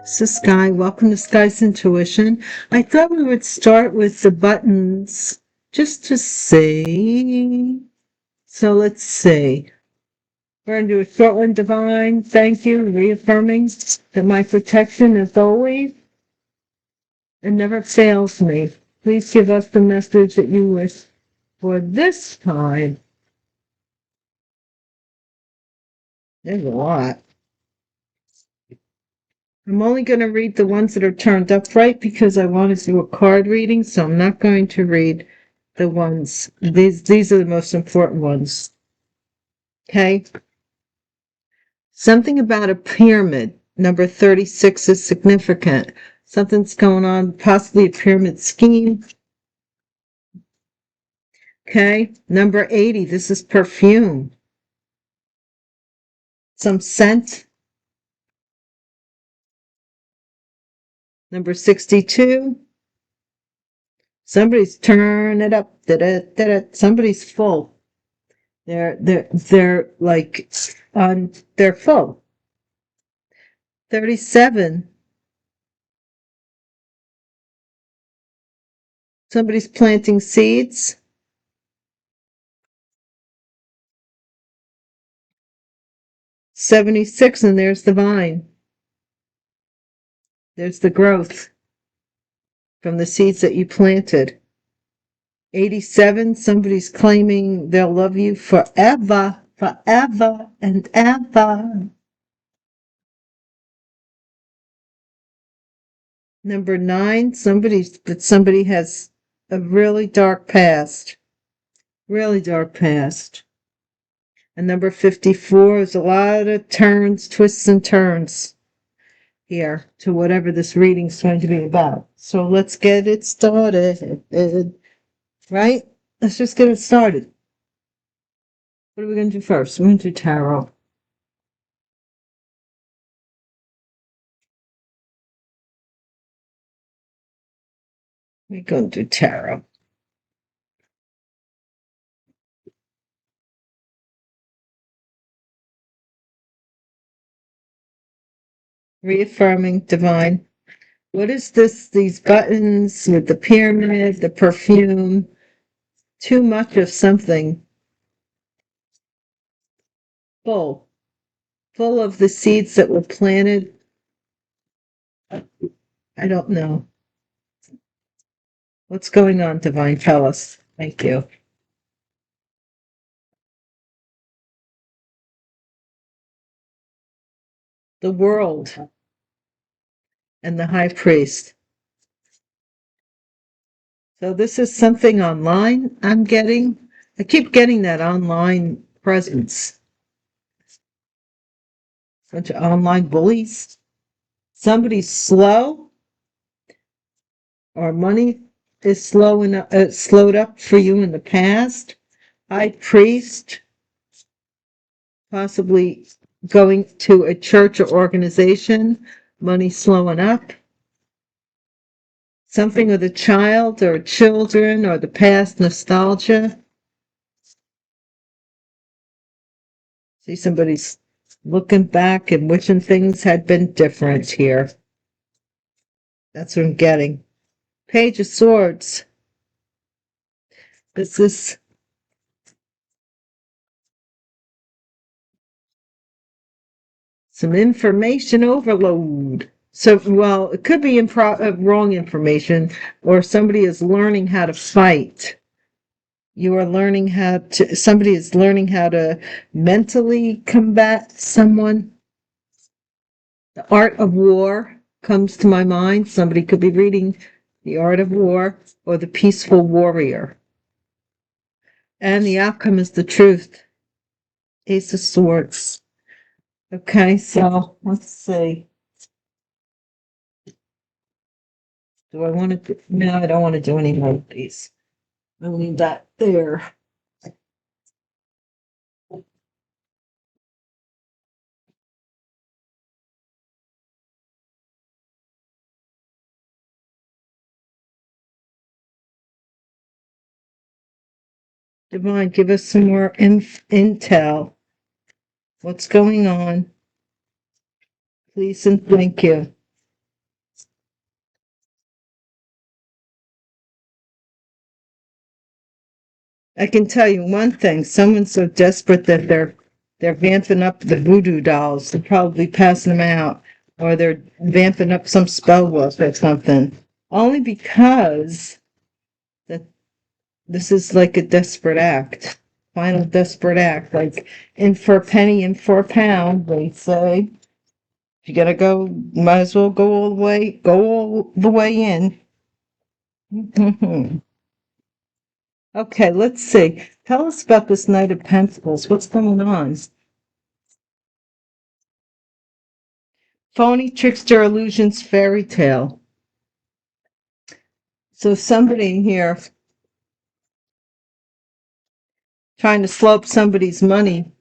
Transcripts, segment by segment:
This is Sky. Welcome to Sky's Intuition. I thought we would start with the buttons just to see. So let's see. We're going to do a short one, Divine. Thank you, reaffirming that my protection is always and never fails me. Please give us the message that you wish for this time. There's a lot. I'm only going to read the ones that are turned upright because I want to do a card reading, so I'm not going to read the ones. These are the most important ones. Okay? Something about a pyramid. Number 36 is significant. Something's going on, possibly a pyramid scheme. Okay? Number 80, this is perfume. Some scent. Number 62, somebody's turning it up. Somebody's full. They're like they're full. 37, somebody's planting seeds. 76, and there's the vine. There's the growth from the seeds that you planted. 87, somebody's claiming they'll love you forever, forever and ever. Number 9, somebody has a really dark past. Really dark past. And number 54 is a lot of turns, twists and turns here to whatever this reading's going to be about. So let's get it started. Right? Let's just get it started. What are we going to do first? We're going to do tarot. We're going to do tarot. Reaffirming divine. What is this? These buttons with the pyramid, the perfume, too much of something. Full of the seeds that were planted. I don't know. What's going on, divine? Tell us. Thank you. The world and the high priest. So this is something online I'm getting. I keep getting that online presence. Bunch of online bullies. Somebody's slow, or money is slowed up for you in the past. High priest, possibly going to a church or organization. Money slowing up. Something with a child or children or the past nostalgia. See, somebody's looking back and wishing things had been different here. That's what I'm getting. Page of Swords. This is some information overload. So, well, it could be wrong information, or somebody is learning how to fight. Somebody is learning how to mentally combat someone. The art of war comes to my mind. Somebody could be reading The Art of War or The Peaceful Warrior. And the outcome is the truth. Ace of Swords. Okay, so let's see. Do I want to? No, I don't want to do any more of these. I'll leave that there. Divine, give us some more intel. What's going on? Please and thank you. I can tell you one thing. Someone's so desperate that they're vamping up the voodoo dolls. They're probably passing them out, or they're vamping up some spell book or something. Only because that this is like a desperate act, final desperate act. Like in for a penny, in for a pound, they say. If you gotta go, might as well go all the way in. Okay, let's see. Tell us about this Knight of Pentacles. What's going on? Phony, trickster, illusions, fairy tale. So somebody here trying to slow up somebody's money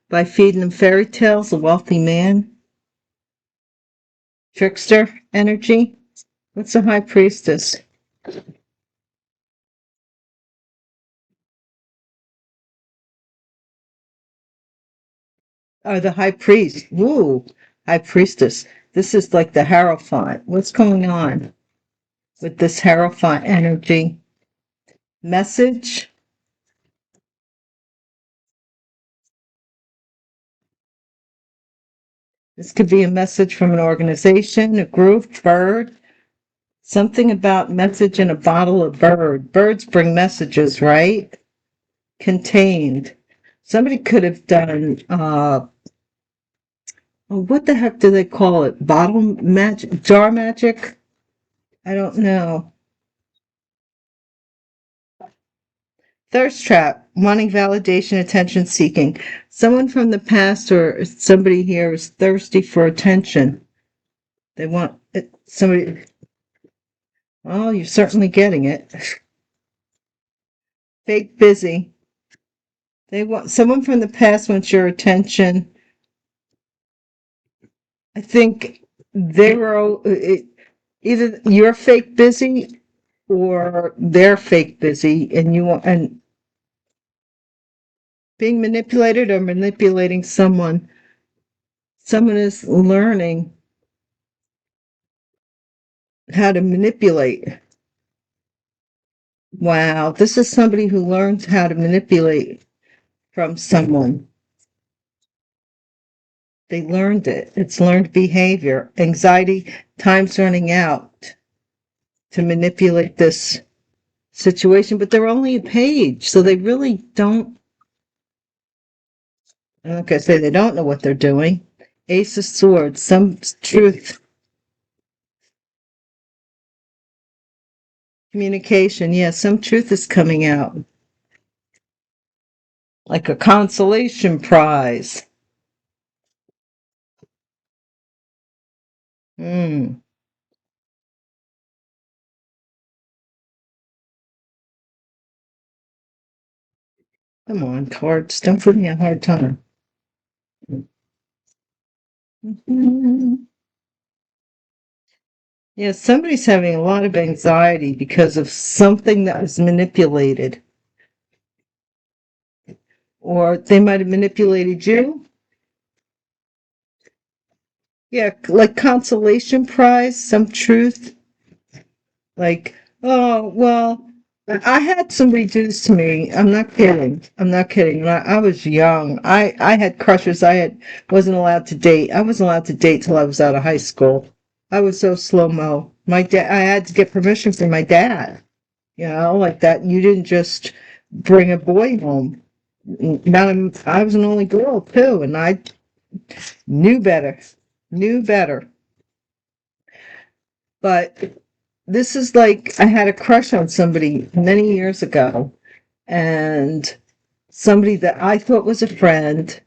by feeding them fairy tales, a wealthy man. Trickster energy. What's a high priestess? Oh, the high priest. Woo, high priestess. This is like the Hierophant. What's going on with this Hierophant energy? Message. This could be a message from an organization, a group, bird. Something about message in a bottle of bird. Birds bring messages, right? Contained. Somebody could have done, what the heck do they call it? Bottle magic? Jar magic? I don't know. Thirst trap, wanting validation, attention seeking. Someone from the past or somebody here is thirsty for attention. They want it, somebody. Oh, you're certainly getting it. Fake busy. They want someone from the past wants your attention. I think they were either you're fake busy or they're fake busy, and you want and being manipulated or manipulating someone. Someone is learning how to manipulate. Wow, this is somebody who learns how to manipulate from someone. They learned it. It's learned behavior. Anxiety, time's running out to manipulate this situation, but they're only a page, so they really don't. I'm not going to say they don't know what they're doing. Ace of Swords, some truth. Communication, yeah, some truth is coming out. Like a consolation prize. Hmm. Come on, cards. Don't put me a hard time. Yeah, somebody's having a lot of anxiety because of something that was manipulated. Or they might have manipulated you. Yeah, like consolation prize, some truth. Like, oh, well, I had somebody do this to me. I'm not kidding. I'm not kidding. When I was young, I had crushes. Wasn't allowed to date. I wasn't allowed to date till I was out of high school. I was so slow-mo. My dad, I had to get permission from my dad. Like that. You didn't just bring a boy home. I was an only girl too, and I knew better. Knew better. But this is like I had a crush on somebody many years ago, and somebody that I thought was a friend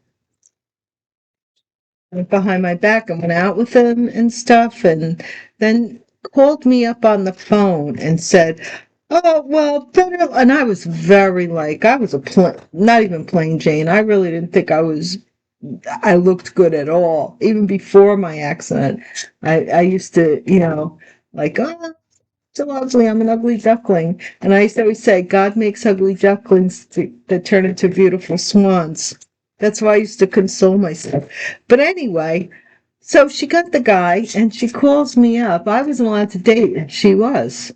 went behind my back and went out with him and stuff, and then called me up on the phone and said, "Oh, well, better." And I was very I was not even plain Jane. I really didn't think I looked good at all. Even before my accident, I used to, oh, so ugly. I'm an ugly duckling. And I used to always say, God makes ugly ducklings that turn into beautiful swans. That's why I used to console myself. But anyway, so she got the guy and she calls me up. I wasn't allowed to date, and she was.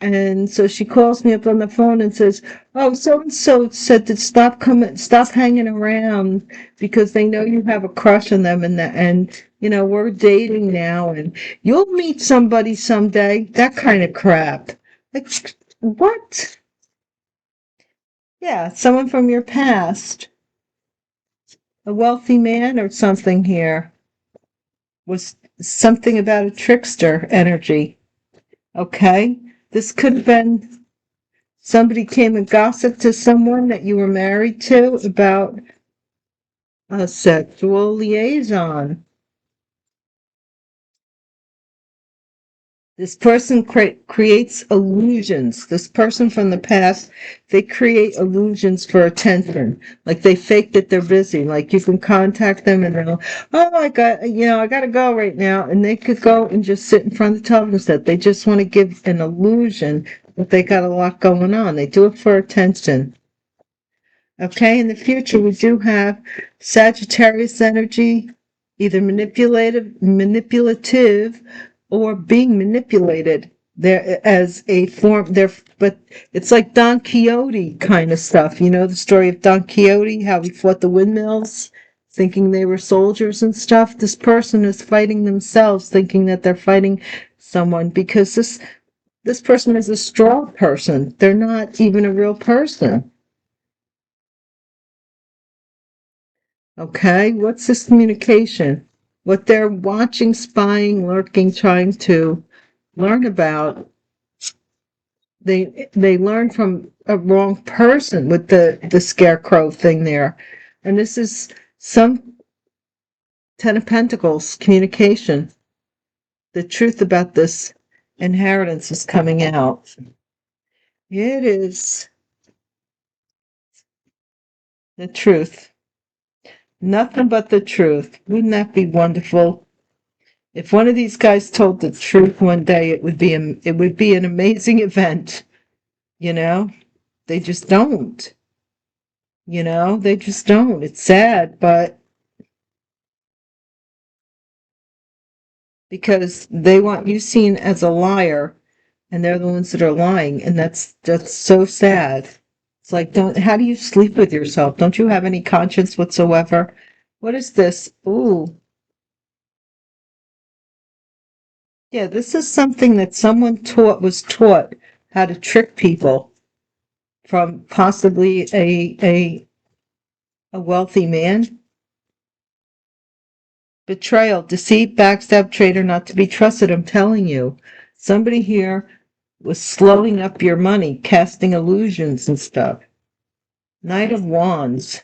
And so she calls me up on the phone and says, "Oh, so and so said to stop hanging around because they know you have a crush on them, and we're dating now, and you'll meet somebody someday." That kind of crap. Like, what? Yeah, someone from your past, a wealthy man or something here, was something about a trickster energy. Okay, this could have been. Somebody came and gossiped to someone that you were married to about a sexual liaison. This person creates illusions. This person from the past, they create illusions for attention. Like they fake that they're busy. Like you can contact them and they'll, "Oh, I got to go right now." And they could go and just sit in front of the television set. They just want to give an illusion that they got a lot going on. They do it for attention. Okay, in the future, we do have Sagittarius energy, either manipulative, or being manipulated. There as a form there, but it's like Don Quixote kind of stuff. You know the story of Don Quixote, how he fought the windmills, thinking they were soldiers and stuff. This person is fighting themselves, thinking that they're fighting someone because this person is a straw person. They're not even a real person. Okay, what's this communication? What they're watching, spying, lurking, trying to learn about. They learn from a wrong person with the scarecrow thing there. And this is some Ten of Pentacles communication. The truth about this inheritance is coming out. It is the truth. Nothing but the truth. Wouldn't that be wonderful? If one of these guys told the truth one day, it would be an amazing event. You know, they just don't. They just don't. It's sad, but because they want you seen as a liar, and they're the ones that are lying, and that's so sad. It's like, how do you sleep with yourself? Don't you have any conscience whatsoever? What is this? Ooh, yeah, this is something that someone was taught how to trick people from possibly a wealthy man. Betrayal, deceit, backstab, traitor, not to be trusted. I'm telling you, somebody here was slowing up your money, casting illusions and stuff. Knight of Wands.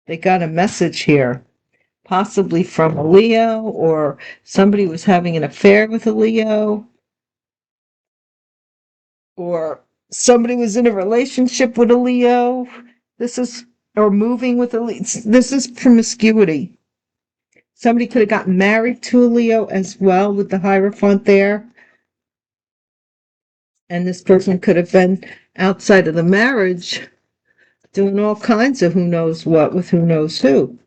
They got a message here, possibly from a Leo, or somebody was having an affair with a Leo, or somebody was in a relationship with a Leo. Or moving with a Leo. This is promiscuity. Somebody could have gotten married to a Leo as well with the Hierophant there. And this person could have been outside of the marriage doing all kinds of who knows what with who knows who.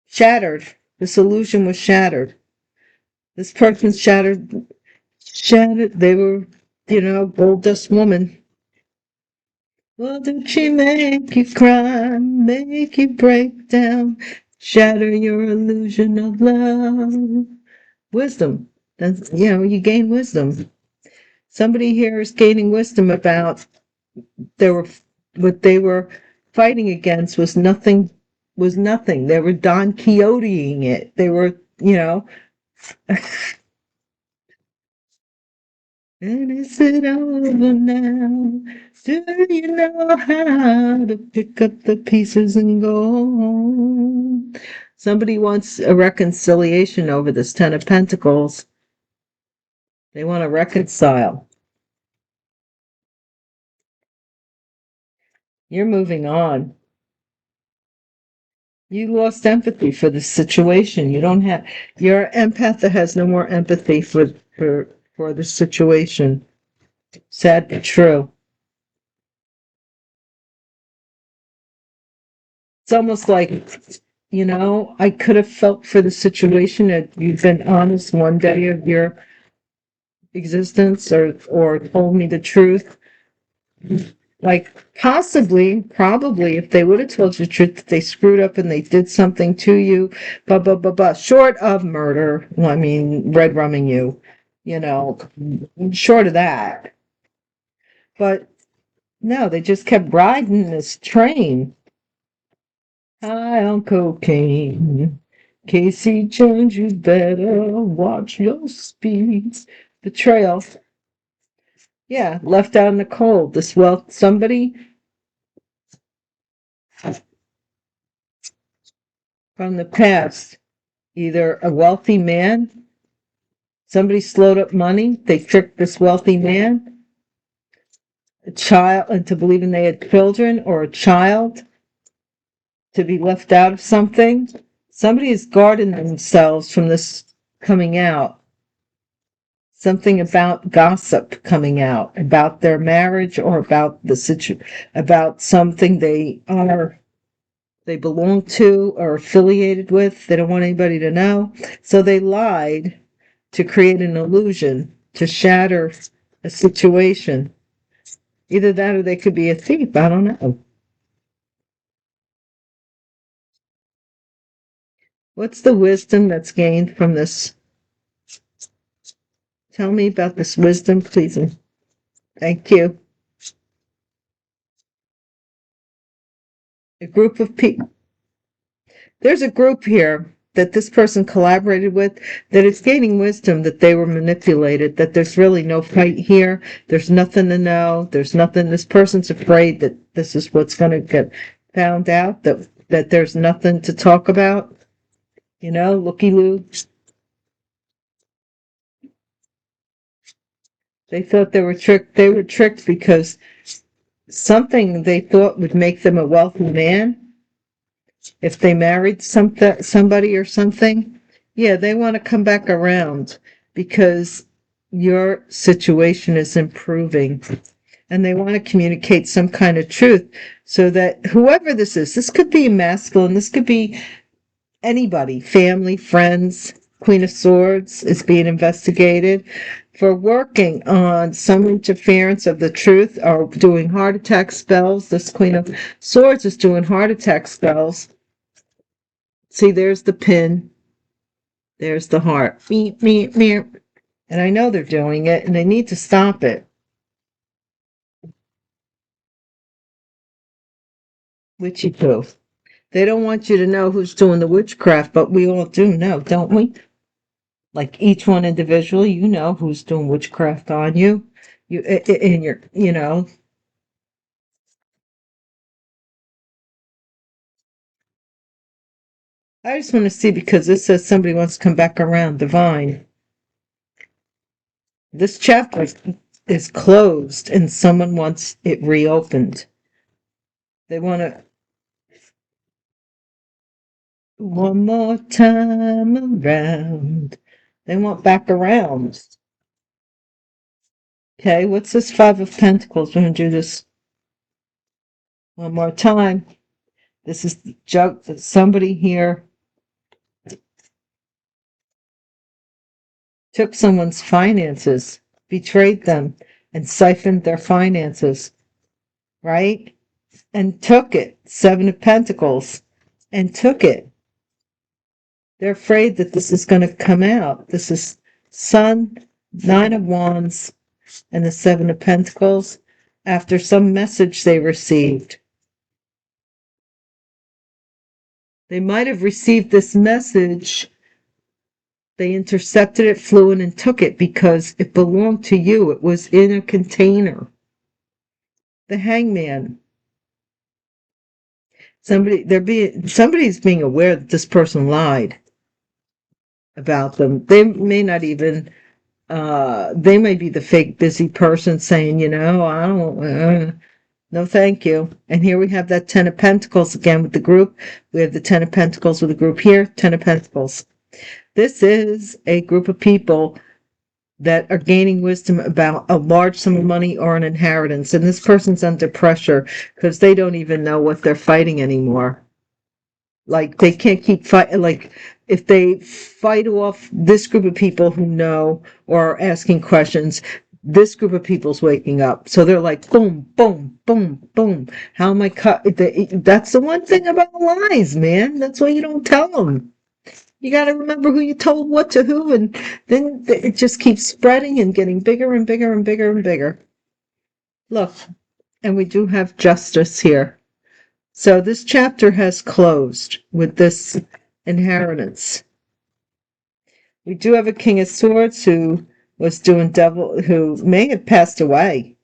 Shattered. This illusion was shattered. This person's shattered. They were, gold dust woman. Well, don't she make you cry, make you break down, shatter your illusion of love? Wisdom. That's, you gain wisdom. Somebody here is gaining wisdom about what they were fighting against was nothing. They were Don Quixoteing it. They were, and is it over now? Do you know how to pick up the pieces and go home? Somebody wants a reconciliation over this Ten of Pentacles. They want to reconcile. You're moving on. You lost empathy for the situation. You're empath that has no more empathy for the situation. Sad but true. It's almost like, I could have felt for the situation that you've been honest one day of your existence or told me the truth. Like probably, if they would have told you the truth, that they screwed up and they did something to you, short of murder, well, I mean, red rumming you, short of that. But no, they just kept riding this train. High on cocaine. Casey Jones, you better watch your speeds. Betrayal. Yeah, left out in the cold. Somebody from the past, either a wealthy man, somebody slowed up money, they tricked this wealthy man, a child into believing they had children, or a child to be left out of something. Somebody is guarding themselves from this coming out. Something about gossip coming out about their marriage or about about something they belong to or affiliated with. They don't want anybody to know. So they lied to create an illusion, to shatter a situation. Either that or they could be a thief. I don't know. What's the wisdom that's gained from this? Tell me about this wisdom, please. Thank you. A group of people. There's a group here that this person collaborated with that is gaining wisdom that they were manipulated, that there's really no fight here. There's nothing to know. There's nothing. This person's afraid that this is what's going to get found out, that there's nothing to talk about. Looky-loo. They thought they were tricked. They were tricked because something they thought would make them a wealthy man if they married somebody or something. Yeah, they want to come back around because your situation is improving. And they want to communicate some kind of truth so that whoever this could be masculine, this could be anybody, family, friends. Queen of Swords is being investigated for working on some interference of the truth or doing heart attack spells. This Queen of Swords is doing heart attack spells. See, there's the pin. There's the heart. Meep, meep, meep. And I know they're doing it, and they need to stop it. Witchy poo. They don't want you to know who's doing the witchcraft, but we all do know, don't we? Like each one individually, you know who's doing witchcraft on you. I just want to see, because this says somebody wants to come back around, divine. This chapter is closed and someone wants it reopened. They want to one more time around. They want back around. Okay, what's this Five of Pentacles? We're going to do this one more time. This is the joke that somebody here took someone's finances, betrayed them, and siphoned their finances, right? And took it. Seven of Pentacles. And took it. They're afraid that this is going to come out. This is Sun, Nine of Wands, and the Seven of Pentacles after some message they received. They might have received this message. They intercepted it, flew in, and took it because it belonged to you. It was in a container. The Hangman. Somebody's being aware that this person lied about them. They may not even, they may be the fake busy person saying, I don't, no thank you. And here we have that Ten of Pentacles again with the group. We have the Ten of Pentacles with the group here, Ten of Pentacles. This is a group of people that are gaining wisdom about a large sum of money or an inheritance. And this person's under pressure because they don't even know what they're fighting anymore. Like they can't keep fighting. Like if they fight off this group of people who know or are asking questions, this group of people's waking up. So they're like, boom, boom, boom, boom. How am I cut? That's the one thing about lies, man. That's why you don't tell them. You got to remember who you told what to who, and then it just keeps spreading and getting bigger and bigger and bigger and bigger. Look, and we do have justice here. So this chapter has closed with this inheritance. We do have a King of Swords who was doing devil, who may have passed away,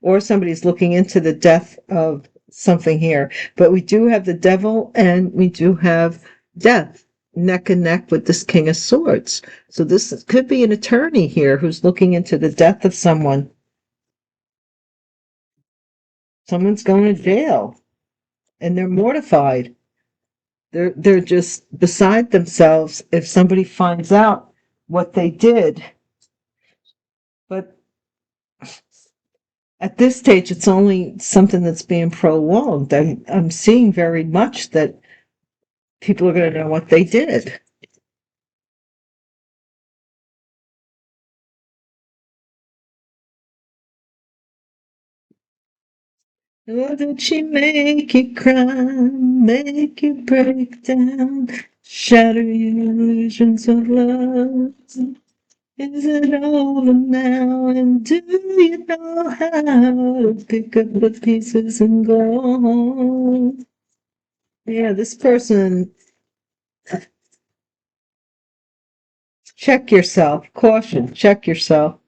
or somebody's looking into the death of something here. But we do have the devil and we do have death neck and neck with this King of Swords. So this could be an attorney here who's looking into the death of someone. Someone's going to jail and they're mortified. They're just beside themselves if somebody finds out what they did. But at this stage, it's only something that's being prolonged. I'm seeing very much that people are going to know what they did. Oh, did she make you cry, make you break down, shatter your illusions of love? Is it over now, and do you know how to pick up the pieces and go home? Yeah, this person, check yourself. Caution, check yourself.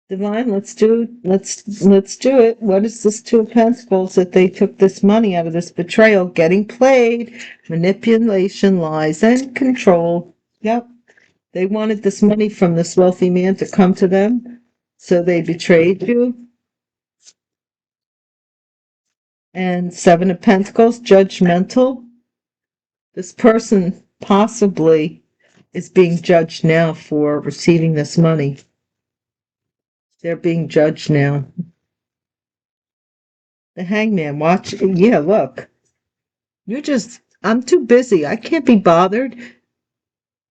Divine, let's do it. What is this Two of Pentacles that they took this money out of this betrayal? Getting played, manipulation, lies, and control. Yep. They wanted this money from this wealthy man to come to them, so they betrayed you. And Seven of Pentacles, judgmental. This person possibly is being judged now for receiving this money. They're being judged now. The Hangman, watch. Yeah, look. I'm too busy. I can't be bothered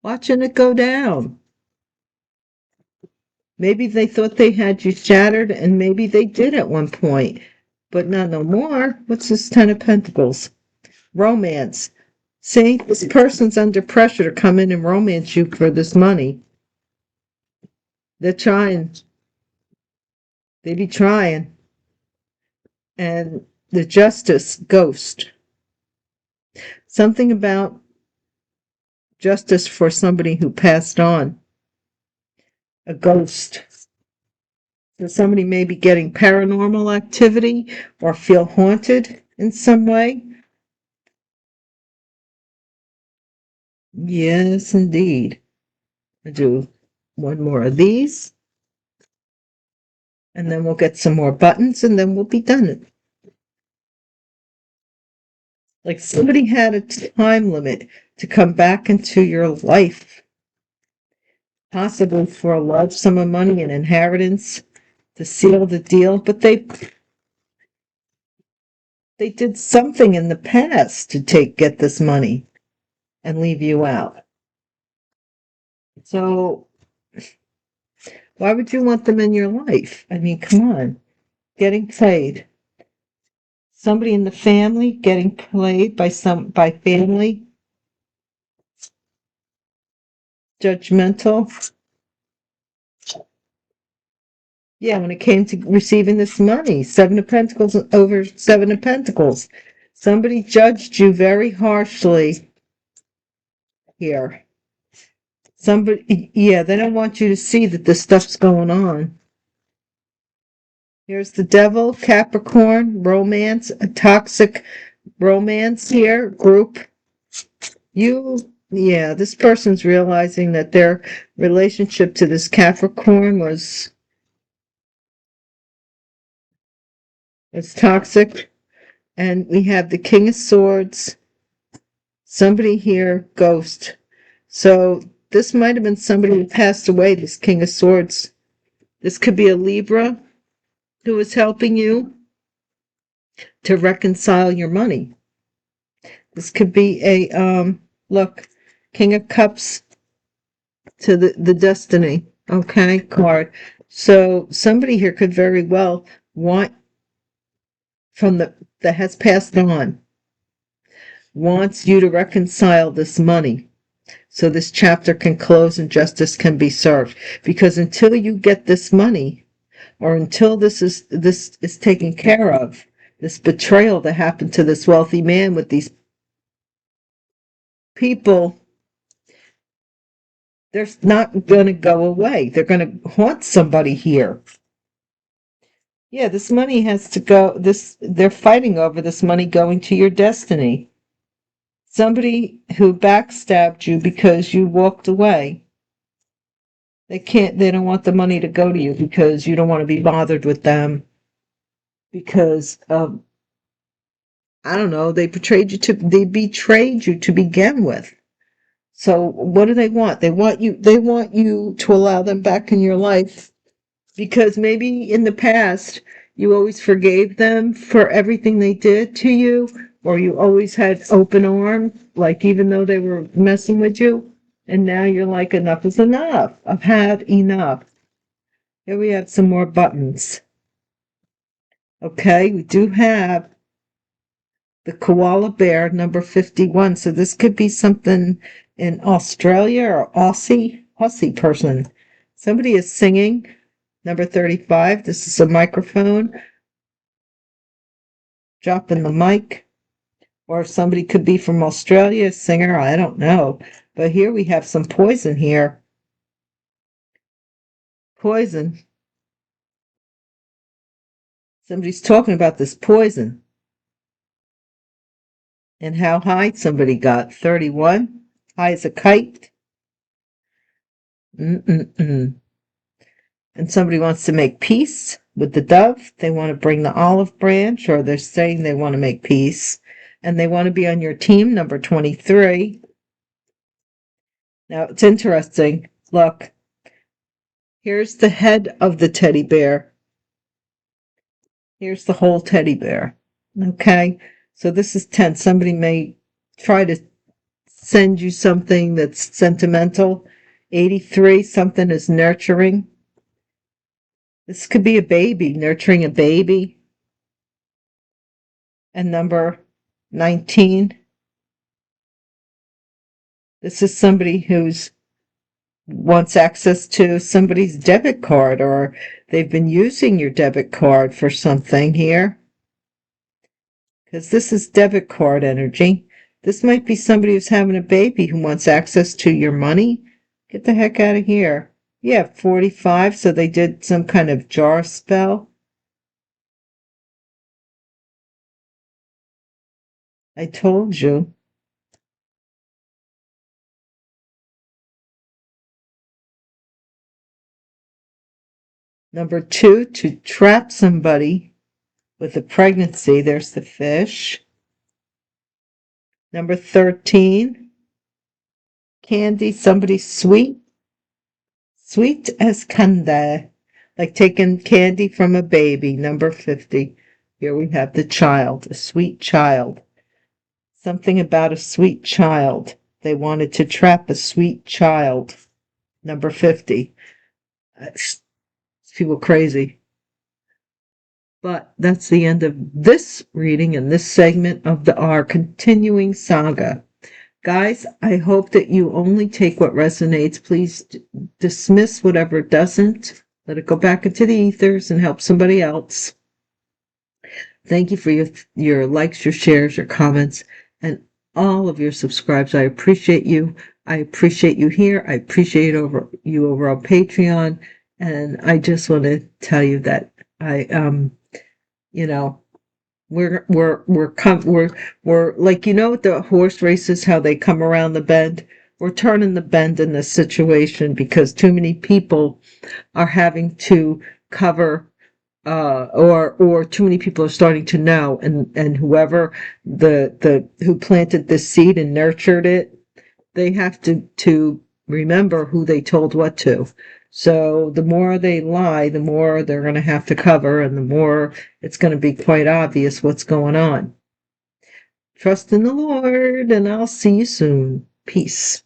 watching it go down. Maybe they thought they had you shattered, and maybe they did at one point, but not no more. What's this Ten of Pentacles? Romance. See, this person's under pressure to come in and romance you for this money. They're trying. They be trying. And the Justice, ghost. Something about justice for somebody who passed on. A ghost. So somebody may be getting paranormal activity or feel haunted in some way. Yes, indeed. I'll do one more of these. And then we'll get some more buttons and then we'll be done. Like somebody had a time limit to come back into your life. Possibly for a large sum of money, an inheritance, to seal the deal. But they did something in the past to get this money and leave you out. So why would you want them in your life? I mean, come on. Getting played. Somebody in the family getting played by family. Judgmental. Yeah, when it came to receiving this money, Seven of Pentacles over Seven of Pentacles. Somebody judged you very harshly here. Somebody, yeah, they don't want you to see that this stuff's going on. Here's the Devil, Capricorn, romance, a toxic romance here, group. Yeah, this person's realizing that their relationship to this Capricorn was toxic. And we have the King of Swords. Somebody here, ghost. So this might have been somebody who passed away, this King of Swords. This could be a Libra. who is helping you to reconcile your money. This could be a, look, King of Cups to the Destiny, okay, card. So somebody here could very well want from that has passed on, wants you to reconcile this money so this chapter can close and justice can be served. Because until you get this money, or until this is taken care of, this betrayal that happened to this wealthy man with these people, they're not going to go away. They're going to haunt somebody here. Yeah, this money has to go. They're fighting over this money going to your destiny. Somebody who backstabbed you because you walked away. They don't want the money to go to you because you don't want to be bothered with them. Because I don't know, they betrayed you to begin with. So what do they want? They want you to allow them back in your life because maybe in the past you always forgave them for everything they did to you, or you always had open arms, like even though they were messing with you, and now you're like, enough is enough. I've had enough. Here we have some more buttons. Okay, we do have the koala bear, number 51. So this could be something in Australia or Aussie person. Somebody is singing. Number 35. This is a microphone. Dropping the mic. Or somebody could be from Australia, a singer. I don't know. But here we have some poison here. Poison. Somebody's talking about this poison. And how high somebody got. 31. High as a kite. And somebody wants to make peace with the dove. They want to bring the olive branch, or they're saying they want to make peace. And they want to be on your team, number 23. Now, it's interesting. Look, here's the head of the teddy bear. Here's the whole teddy bear. Okay? So this is 10. Somebody may try to send you something that's sentimental. 83, something is nurturing. This could be a baby, nurturing a baby. And number 19. This is somebody who's wants access to somebody's debit card, or they've been using your debit card for something here. Because this is debit card energy. This might be somebody who's having a baby who wants access to your money. Get the heck out of here. Yeah, 45, so they did some kind of jar spell. I told you. Number 2, to trap somebody with a pregnancy. There's the fish. Number 13, candy, somebody sweet. Sweet as candy, like taking candy from a baby. Number 50. Here we have the child, a sweet child. Something about a sweet child. They wanted to trap a sweet child. Number 50. People crazy. But that's the end of this reading and this segment of our continuing saga. Guys, I hope that you only take what resonates. Please dismiss whatever doesn't. Let it go back into the ethers and help somebody else. Thank you for your likes, your shares, your comments, and all of your subscribes. I appreciate you. I appreciate you here. I appreciate you over on Patreon. And I just want to tell you that we're like, the horse races, how they come around the bend. We're turning the bend in this situation because too many people are having to cover, or too many people are starting to know, and whoever who planted this seed and nurtured it, they have to remember who they told what to. So the more they lie, the more they're going to have to cover, and the more it's going to be quite obvious what's going on. Trust in the Lord, and I'll see you soon. Peace.